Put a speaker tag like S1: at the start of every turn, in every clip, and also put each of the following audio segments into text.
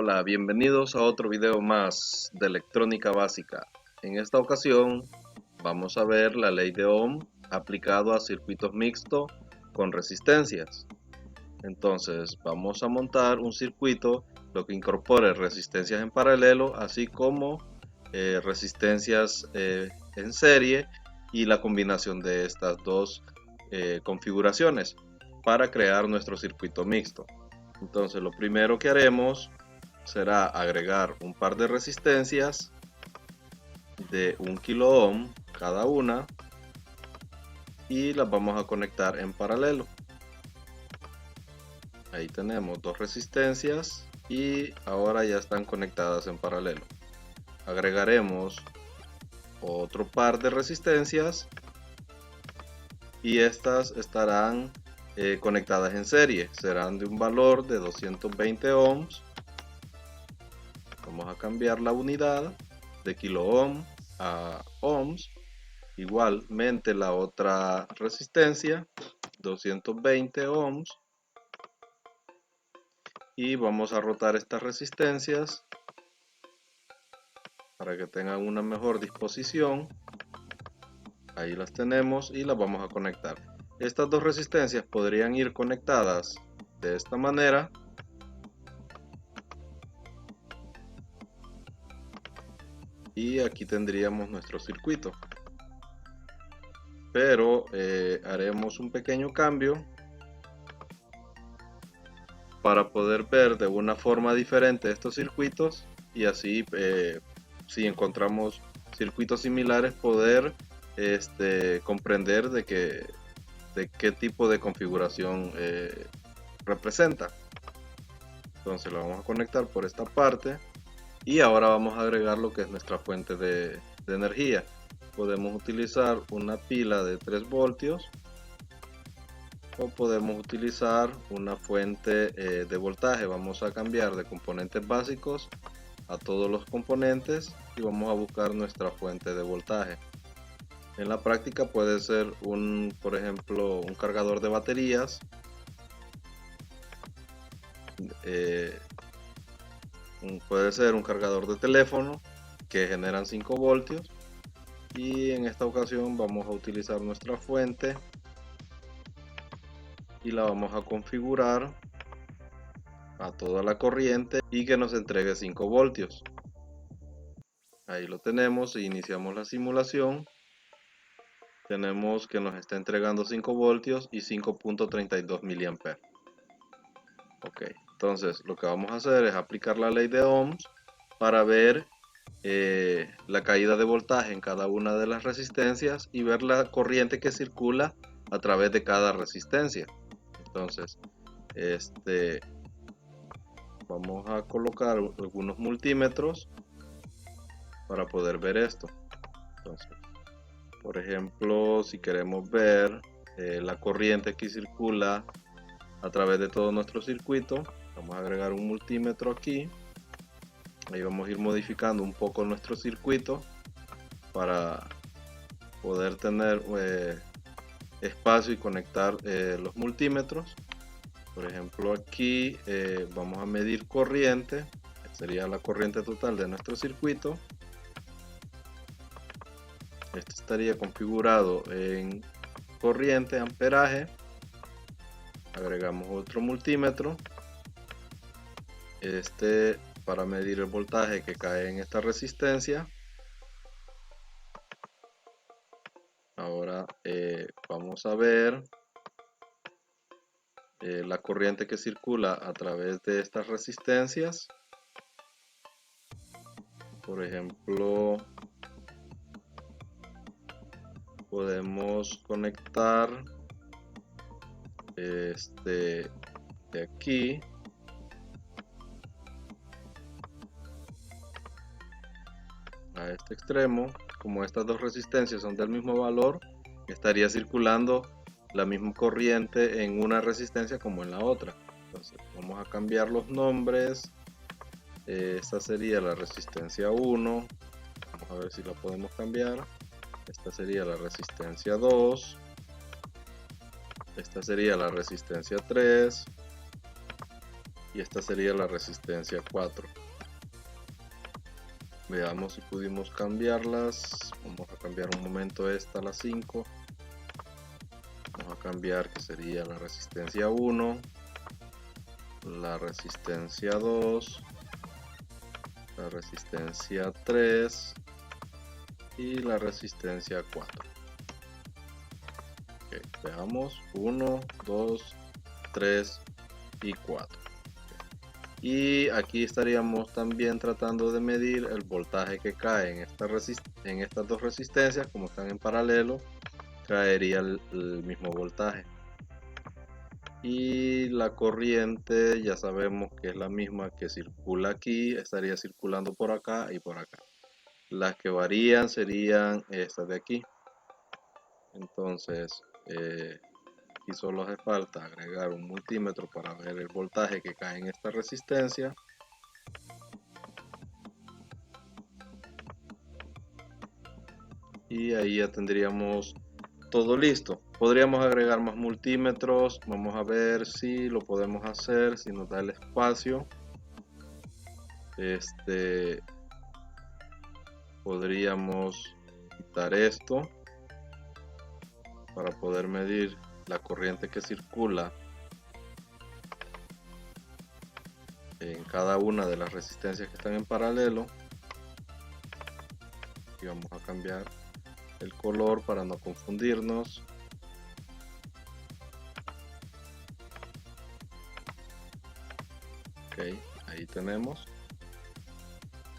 S1: Hola, bienvenidos a otro video más de electrónica básica. En esta ocasión vamos a ver la ley de Ohm aplicado a circuitos mixtos con resistencias. Entonces vamos a montar un circuito lo que incorpore resistencias en paralelo así como resistencias en serie y la combinación de estas dos configuraciones para crear nuestro circuito mixto. Entonces lo primero que haremos será agregar un par de resistencias de 1 kilo ohm cada una y las vamos a conectar en paralelo. Ahí tenemos dos resistencias y ahora ya están conectadas en paralelo. Agregaremos otro par de resistencias y estas estarán conectadas en serie. Serán de un valor de 220 ohms. Vamos a cambiar la unidad de kilo ohm a ohms. Igualmente la otra resistencia 220 ohms y vamos a rotar estas resistencias para que tengan una mejor disposición. Ahí las tenemos y las vamos a conectar. Estas dos resistencias podrían ir conectadas de esta manera y aquí tendríamos nuestro circuito, pero haremos un pequeño cambio para poder ver de una forma diferente estos circuitos y así si encontramos circuitos similares poder comprender de qué tipo de configuración representa. Entonces lo vamos a conectar por esta parte y ahora vamos a agregar lo que es nuestra fuente de energía. Podemos utilizar una pila de 3 voltios o podemos utilizar una fuente de voltaje. Vamos a cambiar de componentes básicos a todos los componentes y vamos a buscar nuestra fuente de voltaje. En la práctica puede ser por ejemplo, un cargador de baterías, puede ser un cargador de teléfono que generan 5 voltios y en esta ocasión vamos a utilizar nuestra fuente y la vamos a configurar a toda la corriente y que nos entregue 5 voltios. Ahí lo tenemos e iniciamos la simulación. Tenemos que nos está entregando 5 voltios y 5.32 miliamperes. Ok, entonces lo que vamos a hacer es aplicar la ley de Ohms para ver la caída de voltaje en cada una de las resistencias y ver la corriente que circula a través de cada resistencia. Entonces vamos a colocar algunos multímetros para poder ver esto. Entonces, por ejemplo, si queremos ver la corriente que circula a través de todo nuestro circuito, vamos a agregar un multímetro aquí. Ahí vamos a ir modificando un poco nuestro circuito para poder tener espacio y conectar los multímetros. Por ejemplo, aquí vamos a medir corriente, sería la corriente total de nuestro circuito. Este estaría configurado en corriente, amperaje. Agregamos otro multímetro. Para medir el voltaje que cae en esta resistencia. Ahora vamos a ver la corriente que circula a través de estas resistencias. Por ejemplo, podemos conectar de aquí a este extremo. Como estas dos resistencias son del mismo valor, estaría circulando la misma corriente en una resistencia como en la otra. Entonces vamos a cambiar los nombres. Esta sería la resistencia 1. Vamos a ver si la podemos cambiar. Esta sería la resistencia 2. Esta sería la resistencia 3. y esta sería la resistencia 4. Veamos si pudimos cambiarlas. Vamos a cambiar un momento esta a la 5. Vamos a cambiar que sería la resistencia 1, la resistencia 2, la resistencia 3 y la resistencia 4. Okay, veamos 1, 2, 3 y 4. Y aquí estaríamos también tratando de medir el voltaje que cae en estas dos resistencias. Como están en paralelo, caería el mismo voltaje. Y la corriente ya sabemos que es la misma que circula aquí, estaría circulando por acá y por acá. Las que varían serían estas de aquí. Entonces aquí solo hace falta agregar un multímetro para ver el voltaje que cae en esta resistencia. Y ahí ya tendríamos todo listo. Podríamos agregar más multímetros. Vamos a ver si lo podemos hacer, si nos da el espacio. Podríamos quitar esto para poder medir la corriente que circula en cada una de las resistencias que están en paralelo. Y vamos a cambiar el color para no confundirnos. Ok, ahí tenemos.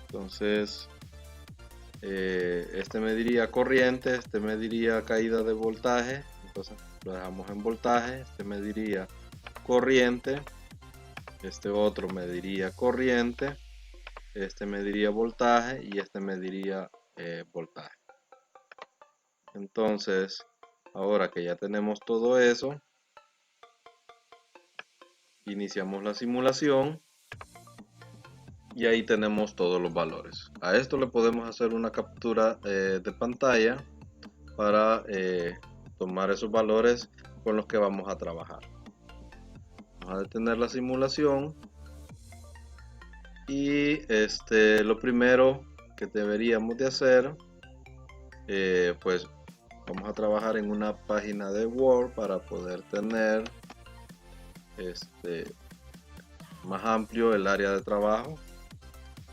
S1: Entonces este mediría corriente, este mediría caída de voltaje. Entonces lo dejamos en voltaje. Este mediría corriente, este otro mediría corriente, este mediría voltaje y este mediría voltaje. Entonces, ahora que ya tenemos todo eso, iniciamos la simulación y ahí tenemos todos los valores. A esto le podemos hacer una captura de pantalla para tomar esos valores con los que vamos a trabajar. Vamos a detener la simulación y lo primero que deberíamos de hacer, pues vamos a trabajar en una página de Word para poder tener más amplio el área de trabajo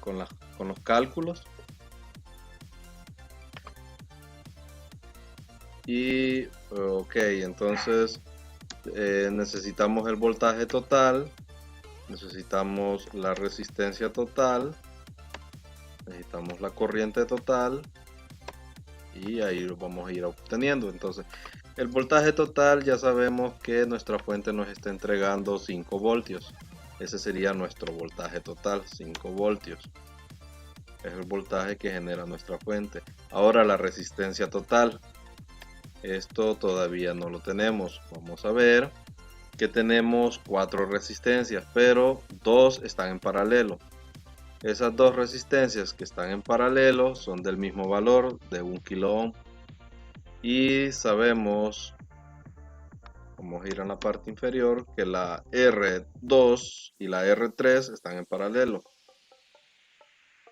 S1: con los cálculos. Y ok, entonces necesitamos el voltaje total, necesitamos la resistencia total, necesitamos la corriente total y ahí lo vamos a ir obteniendo. Entonces el voltaje total, ya sabemos que nuestra fuente nos está entregando 5 voltios. Ese sería nuestro voltaje total, 5 voltios. Es el voltaje que genera nuestra fuente. Ahora la resistencia total. Esto todavía no lo tenemos. Vamos a ver que tenemos 4 resistencias, pero 2 están en paralelo. Esas 2 resistencias que están en paralelo son del mismo valor, de 1 kilo ohm. Y sabemos, vamos a ir a la parte inferior, que la R2 y la R3 están en paralelo.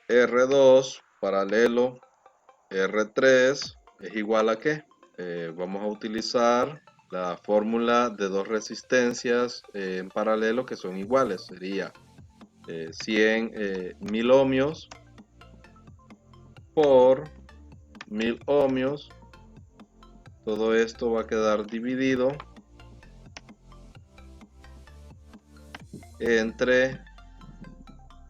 S1: R2 paralelo R3 es igual a ¿qué? Vamos a utilizar la fórmula de dos resistencias en paralelo que son iguales. Sería 1000 ohmios por 1000 ohmios. Todo esto va a quedar dividido entre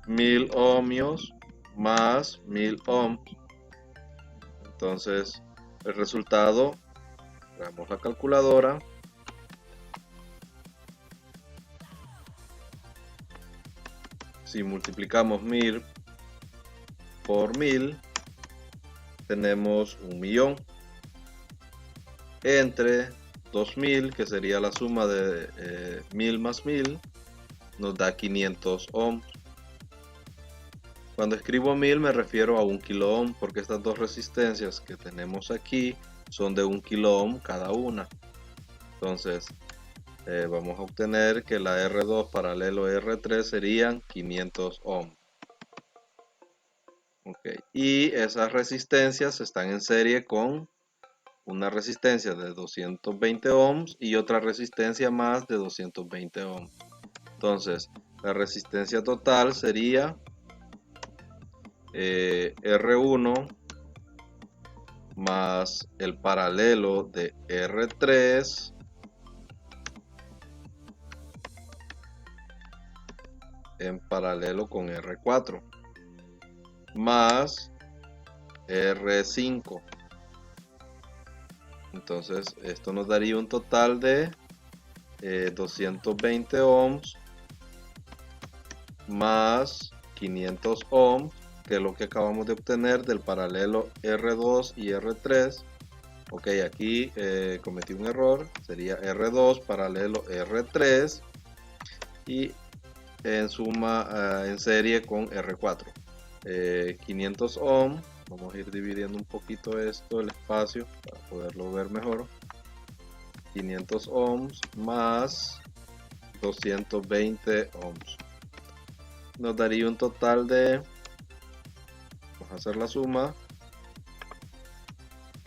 S1: 1000 ohmios más 1000 ohms. Entonces el resultado, veamos la calculadora, si multiplicamos 1000 por 1000 tenemos 1.000.000 entre 2000, que sería la suma de 1000 más 1000, nos da 500 ohms. Cuando escribo 1000 me refiero a 1 kilo ohm, porque estas dos resistencias que tenemos aquí son de 1 kilo ohm cada una. Entonces vamos a obtener que la R2 paralelo a R3 serían 500 ohms. Okay. Y esas resistencias están en serie con una resistencia de 220 ohms y otra resistencia más de 220 ohms. Entonces, la resistencia total sería R1 más el paralelo de R3 en paralelo con R4 más R5. Entonces esto nos daría un total de 220 ohms más 500 ohms, que es lo que acabamos de obtener del paralelo R2 y R3. Ok, aquí cometí un error, sería R2 paralelo R3 y en suma en serie con R4. 500 ohms, vamos a ir dividiendo un poquito esto, el espacio, para poderlo ver mejor. 500 ohms más 220 ohms. Nos daría un total de, vamos a hacer la suma,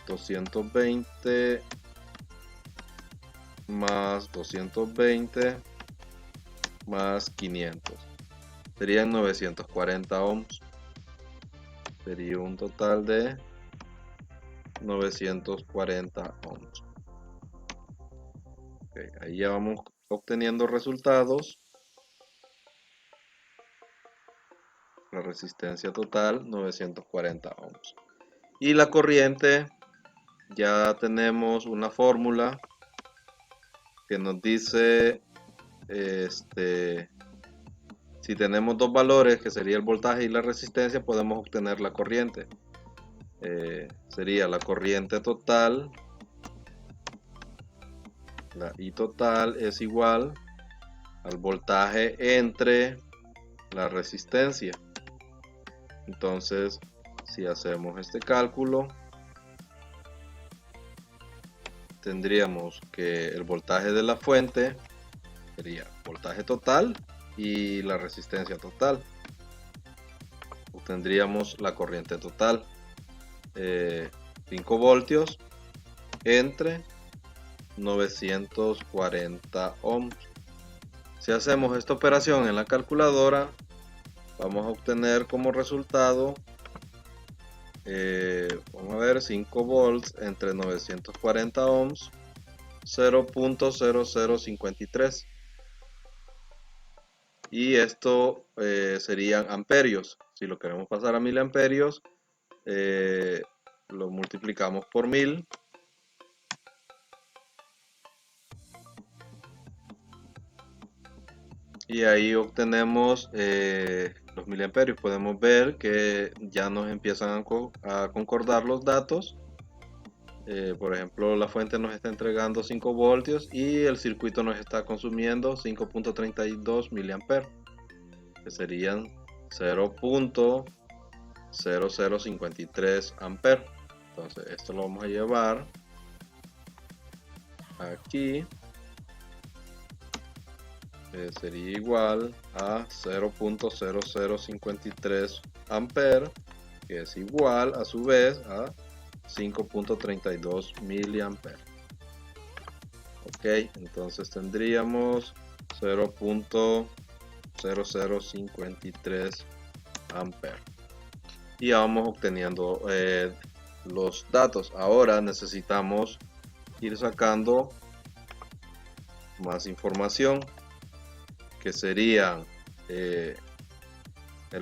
S1: 220 más 220 más 500. Serían 940 ohms. Sería un total de 940 ohms. Okay, ahí ya vamos obteniendo resultados. La resistencia total 940 ohms. Y la corriente, ya tenemos una fórmula que nos dice si tenemos dos valores, que sería el voltaje y la resistencia, podemos obtener la corriente. Sería la corriente total, la I total es igual al voltaje entre la resistencia. Entonces, si hacemos este cálculo, tendríamos que el voltaje de la fuente sería voltaje total y la resistencia total. Obtendríamos la corriente total, 5 voltios entre 940 ohms. Si hacemos esta operación en la calculadora, vamos a obtener como resultado, vamos a ver, 5 volts entre 940 ohms, 0.0053. Y esto serían amperios. Si lo queremos pasar a miliamperios, lo multiplicamos por 1000. Y ahí obtenemos los miliamperios. Podemos ver que ya nos empiezan a concordar los datos. Por ejemplo, la fuente nos está entregando 5 voltios y el circuito nos está consumiendo 5.32 miliamperes, que serían 0.0053 amperes. Entonces esto lo vamos a llevar aquí. Sería igual a 0.0053 amperes, que es igual a su vez a 5.32 miliamperes. Ok, entonces tendríamos 0.0053 amperes. Y ya vamos obteniendo los datos. Ahora necesitamos ir sacando más información, que sería el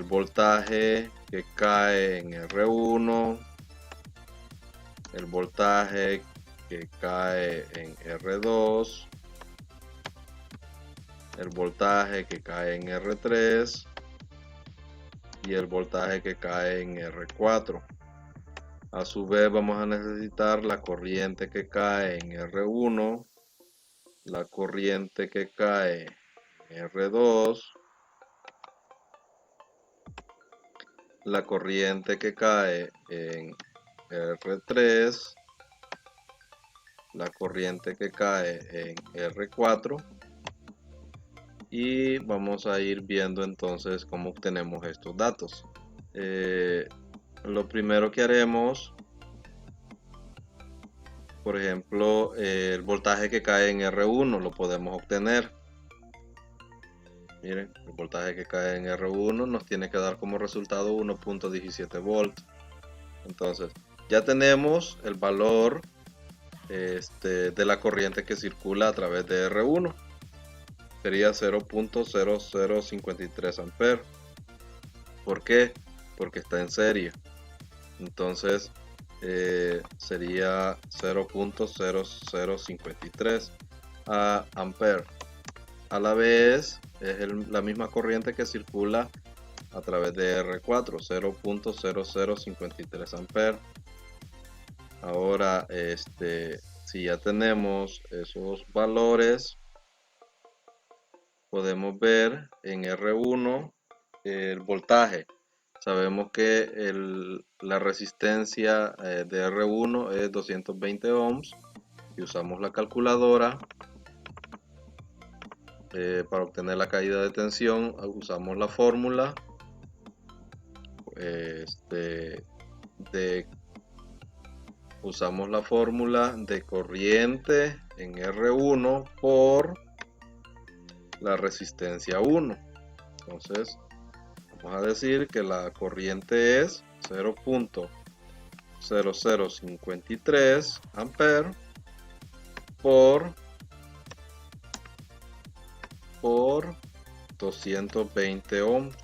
S1: voltaje que cae en R1, el voltaje que cae en R2, el voltaje que cae en R3 y el voltaje que cae en R4. A su vez vamos a necesitar la corriente que cae en R1, la corriente que cae en R2, la corriente que cae en R3 la corriente que cae en R4 y vamos a ir viendo entonces cómo obtenemos estos datos. Lo primero que haremos, por ejemplo, el voltaje que cae en R1 lo podemos obtener. Miren, el voltaje que cae en R1 nos tiene que dar como resultado 1.17 volts. Entonces, ya tenemos el valor de la corriente que circula a través de R1. Sería 0.0053 amperes. ¿Por qué? Porque está en serie. Entonces, sería 0.0053 amperes. A la vez, es la misma corriente que circula a través de R4, 0.0053 amperes. Ahora, si ya tenemos esos valores, podemos ver en R1 el voltaje. Sabemos que la resistencia de R1 es 220 ohms y usamos la calculadora. Para obtener la caída de tensión usamos la fórmula de corriente en R1 por la resistencia 1. Entonces vamos a decir que la corriente es 0.0053 amperes por 220 ohms.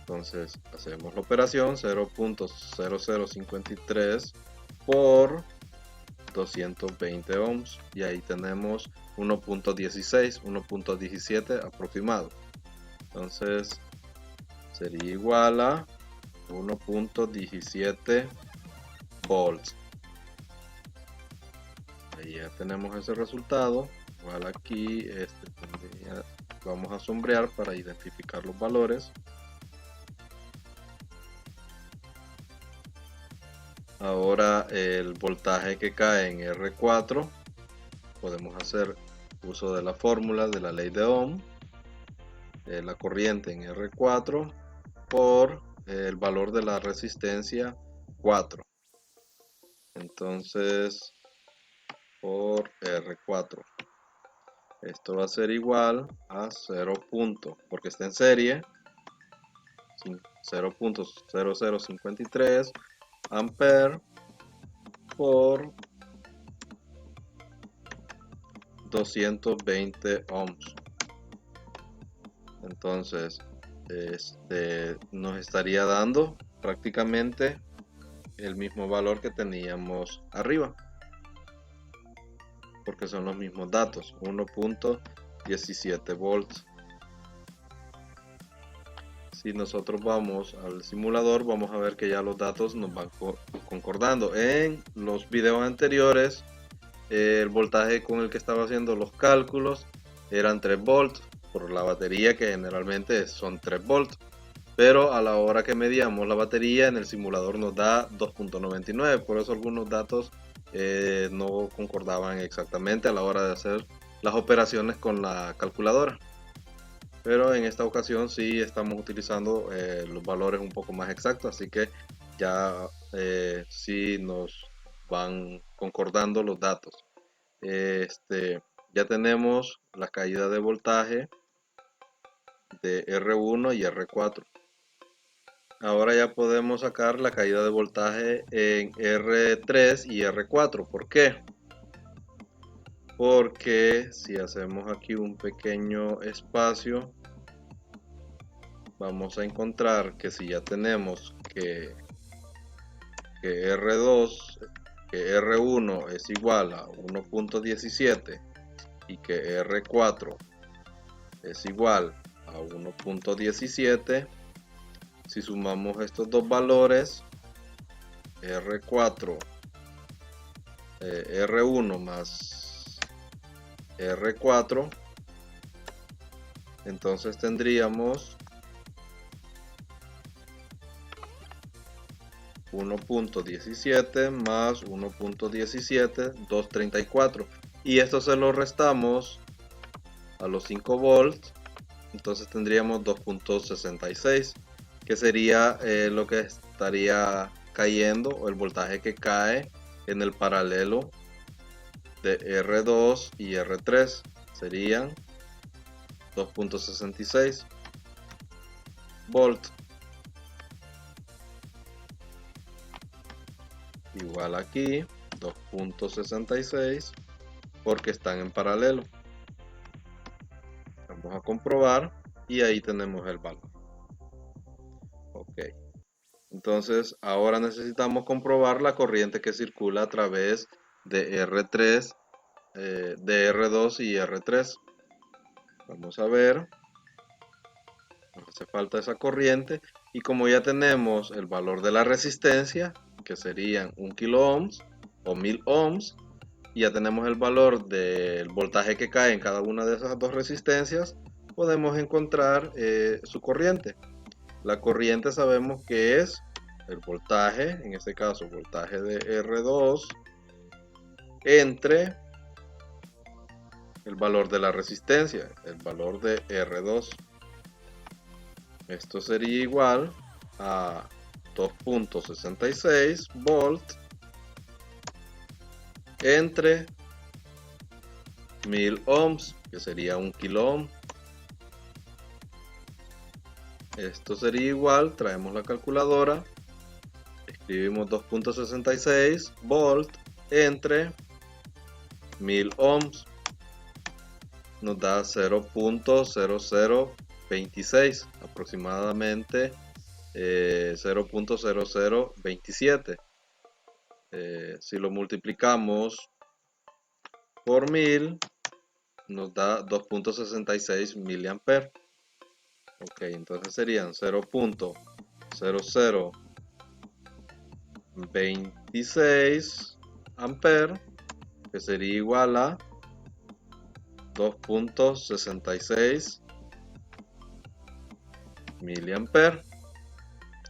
S1: Entonces hacemos la operación 0.0053 por 220 ohms y ahí tenemos 1.16, 1.17 aproximado. Entonces sería igual a 1.17 volts. Ahí ya tenemos ese resultado. Igual aquí vamos a sombrear para identificar los valores. Ahora el voltaje que cae en R4, podemos hacer uso de la fórmula de la ley de Ohm, la corriente en R4 por el valor de la resistencia 4. Entonces, por R4. Esto va a ser igual a 0. Porque está en serie, 0.0053 amperes por 220 ohms. Entonces nos estaría dando prácticamente el mismo valor que teníamos arriba, porque son los mismos datos, 1.17 volts. Si nosotros vamos al simulador, vamos a ver que ya los datos nos van concordando. En los videos anteriores, el voltaje con el que estaba haciendo los cálculos eran 3 volts por la batería, que generalmente son 3 volts, pero a la hora que medíamos la batería en el simulador nos da 2.99, por eso algunos datos no concordaban exactamente a la hora de hacer las operaciones con la calculadora. Pero en esta ocasión sí estamos utilizando los valores un poco más exactos, así que ya sí nos van concordando los datos. Ya tenemos la caída de voltaje de R1 y R4. Ahora ya podemos sacar la caída de voltaje en R3 y R4. ¿Por qué? Porque si hacemos aquí un pequeño espacio, vamos a encontrar que si ya tenemos que R1 es igual a 1.17 y que R4 es igual a 1.17, si sumamos estos dos valores, R1 más R4, entonces tendríamos 1.17 más 1.17, 234. Y esto se lo restamos a los 5 volts. Entonces tendríamos 2.66, que sería lo que estaría cayendo, o el voltaje que cae en el paralelo de R2 y R3. Serían 2.66 volt. Igual aquí 2.66 porque están en paralelo. Vamos a comprobar y ahí tenemos el valor. Ok. Entonces ahora necesitamos comprobar la corriente que circula a través de R3, de R2 y R3. Vamos a ver. Nos hace falta esa corriente. Y como ya tenemos el valor de la resistencia, que serían 1 kilo ohms o 1000 ohms, y ya tenemos el valor del voltaje que cae en cada una de esas dos resistencias, podemos encontrar su corriente. La corriente sabemos que es el voltaje, en este caso voltaje de R2, entre el valor de la resistencia, el valor de R2. Esto sería igual a 2.66 volts entre 1000 ohms, que sería 1 kilo ohm. Esto sería igual, traemos la calculadora, escribimos 2.66 volts entre 1000 ohms, nos da 0.0026, aproximadamente 0.0027. Si lo multiplicamos por 1000, nos da 2.66 miliamperes. Ok, entonces serían 0.0026 amperes, que sería igual a 2.66 miliamperes.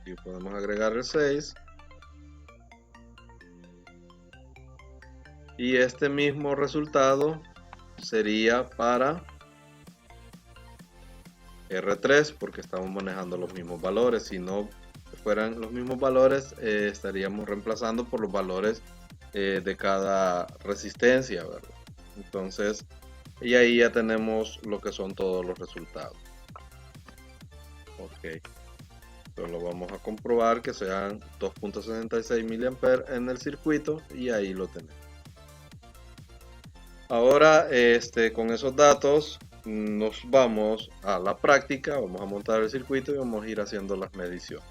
S1: Y podemos agregar el 6. Y este mismo resultado sería para R3, porque estamos manejando los mismos valores. Si no fueran los mismos valores, estaríamos reemplazando por los valores de cada resistencia, ¿verdad? Entonces, y ahí ya tenemos lo que son todos los resultados. Ok, pero lo vamos a comprobar que sean 2.66 miliamperes en el circuito, y ahí lo tenemos. Ahora, con esos datos nos vamos a la práctica. Vamos a montar el circuito y vamos a ir haciendo las mediciones.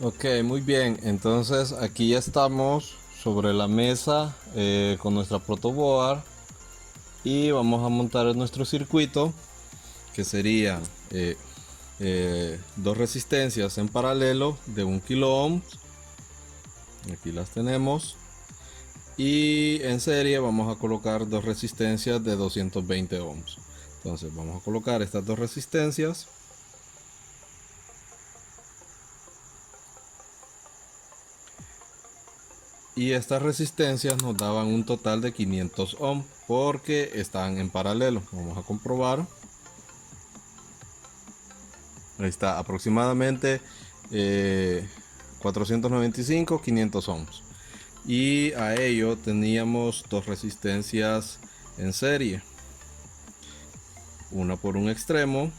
S2: Ok, muy bien. Entonces aquí ya estamos sobre la mesa con nuestra protoboard y vamos a montar nuestro circuito, que sería dos resistencias en paralelo de 1 kilo ohms. Aquí las tenemos. Y en serie vamos a colocar dos resistencias de 220 ohms. Entonces vamos a colocar estas dos resistencias. Y estas resistencias nos daban un total de 500 ohms porque están en paralelo. Vamos a comprobar. Ahí está, aproximadamente 495, 500 ohms. Y a ello teníamos dos resistencias en serie, una por un extremo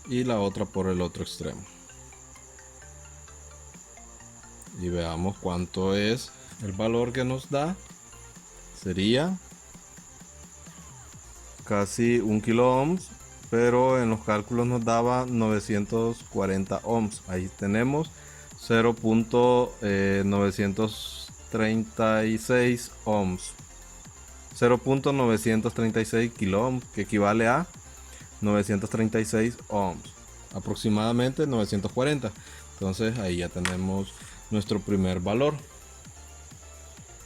S2: y la otra por el otro extremo. Y veamos cuánto es el valor que nos da. Sería casi 1 kilo ohms, pero en los cálculos nos daba 940 ohms. Ahí tenemos 0.936 ohms, 0.936 kilo ohms, que equivale a 936 ohms, aproximadamente 940. Entonces ahí ya tenemos nuestro primer valor.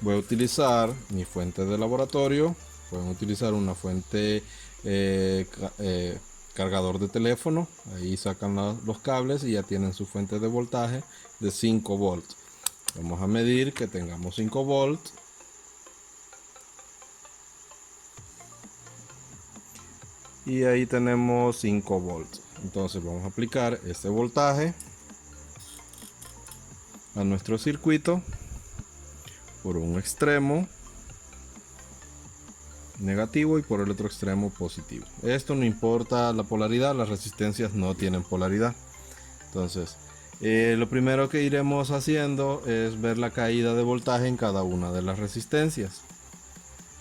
S2: Voy a utilizar mi fuente de laboratorio. Pueden utilizar una fuente cargador de teléfono. Ahí sacan los cables y ya tienen su fuente de voltaje de 5 volts. Vamos a medir que tengamos 5 volts. Y ahí tenemos 5 volts. Entonces vamos a aplicar este voltaje a nuestro circuito por un extremo negativo y por el otro extremo positivo. Esto no importa la polaridad, las resistencias no tienen polaridad. Entonces lo primero que iremos haciendo es ver la caída de voltaje en cada una de las resistencias.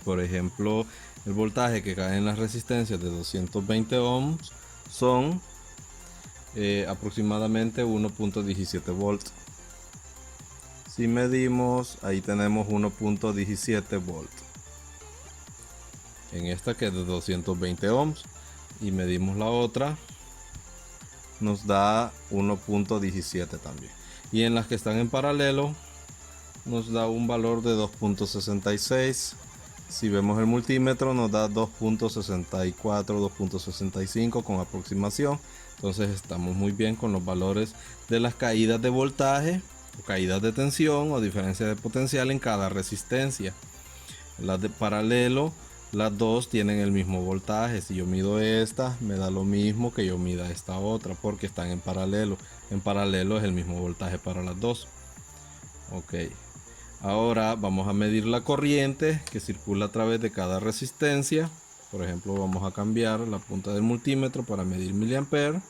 S2: Por ejemplo, el voltaje que cae en las resistencias de 220 ohms son aproximadamente 1.17 volts. Si medimos, ahí tenemos 1.17 volts en esta, que es de 220 ohms, y medimos la otra, nos da 1.17 también. Y en las que están en paralelo nos da un valor de 2.66. Si vemos el multímetro nos da 2.64, 2.65 con aproximación. Entonces estamos muy bien con los valores de las caídas de voltaje, o caídas de tensión o diferencia de potencial en cada resistencia. Las de paralelo, las dos tienen el mismo voltaje. Si yo mido esta, me da lo mismo que yo mida esta otra, porque están en paralelo. En paralelo es el mismo voltaje para las dos. Ok. Ahora vamos a medir la corriente que circula a través de cada resistencia. Por ejemplo, vamos a cambiar la punta del multímetro para medir miliamperes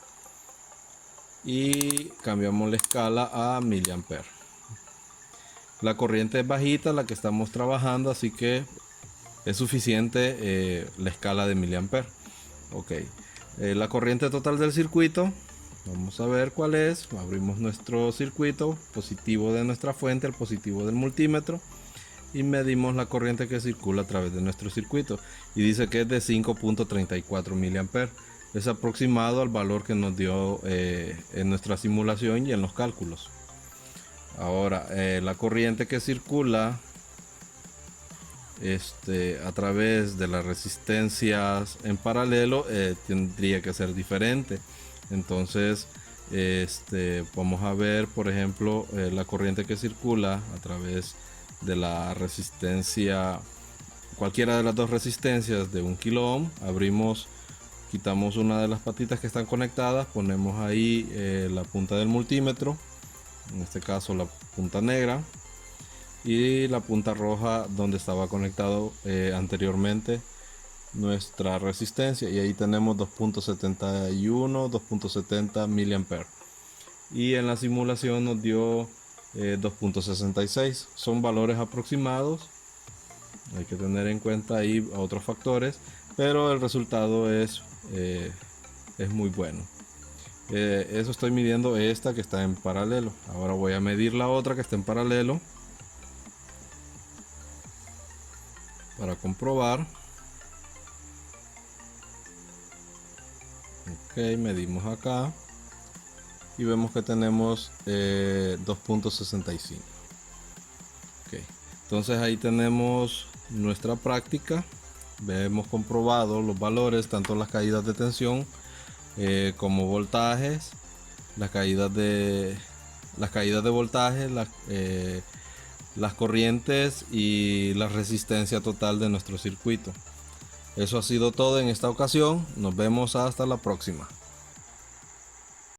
S2: y cambiamos la escala a miliamperes. La corriente es bajita, la que estamos trabajando, así que es suficiente la escala de miliamperes. Ok. La corriente total del circuito, vamos a ver cuál es. Abrimos nuestro circuito, positivo de nuestra fuente, el positivo del multímetro, y medimos la corriente que circula a través de nuestro circuito, y dice que es de 5.34 miliamperes. Es aproximado al valor que nos dio en nuestra simulación y en los cálculos. Ahora, la corriente que circula a través de las resistencias en paralelo tendría que ser diferente. Entonces vamos a ver, por ejemplo, la corriente que circula a través de la resistencia, cualquiera de las dos resistencias de 1 kilo ohm. Quitamos una de las patitas que están conectadas, ponemos ahí la punta del multímetro, en este caso la punta negra, y la punta roja donde estaba conectado anteriormente nuestra resistencia, y ahí tenemos 2.71, 2.70 miliamperes, y en la simulación nos dio 2.66. Son valores aproximados, hay que tener en cuenta ahí otros factores, pero el resultado es muy bueno. Eso estoy midiendo esta que está en paralelo. Ahora voy a medir la otra que está en paralelo para comprobar. Ok, medimos acá y vemos que tenemos 2.65. Ok, entonces ahí tenemos nuestra práctica. Hemos comprobado los valores, tanto las caídas de tensión como voltajes, las caídas de voltaje, las corrientes y la resistencia total de nuestro circuito. Eso ha sido todo en esta ocasión. Nos vemos hasta la próxima.